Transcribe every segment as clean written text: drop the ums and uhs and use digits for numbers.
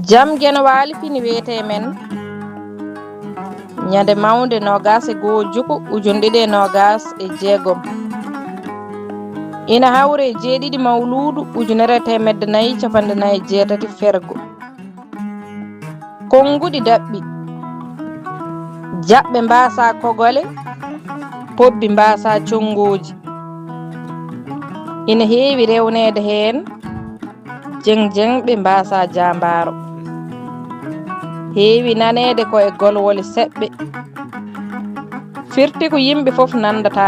jam geno waali fini wiyete men ñande mawnde 21 Juko ujunɗe 2026 ina hawre 7 mawludu ujunere temedde 458 fergo konguɗi daɓɓi jaɓɓe mbasa kogole pobbi mbasa congoji ina heewi rewnede heen jeng ɓe mbasa jambaro heewi nanede ko e golwole seɓɓe firti ko yimɓe fof nandata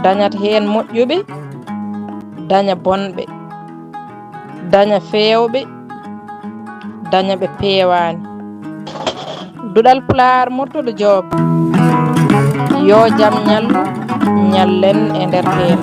dañata heen moƴƴuɓe daña bonɓe daña fewɓe daña ɓe peewani Duɗal Pulaar Murtuɗo JOOB yo jam ñallu ñallen e nder heen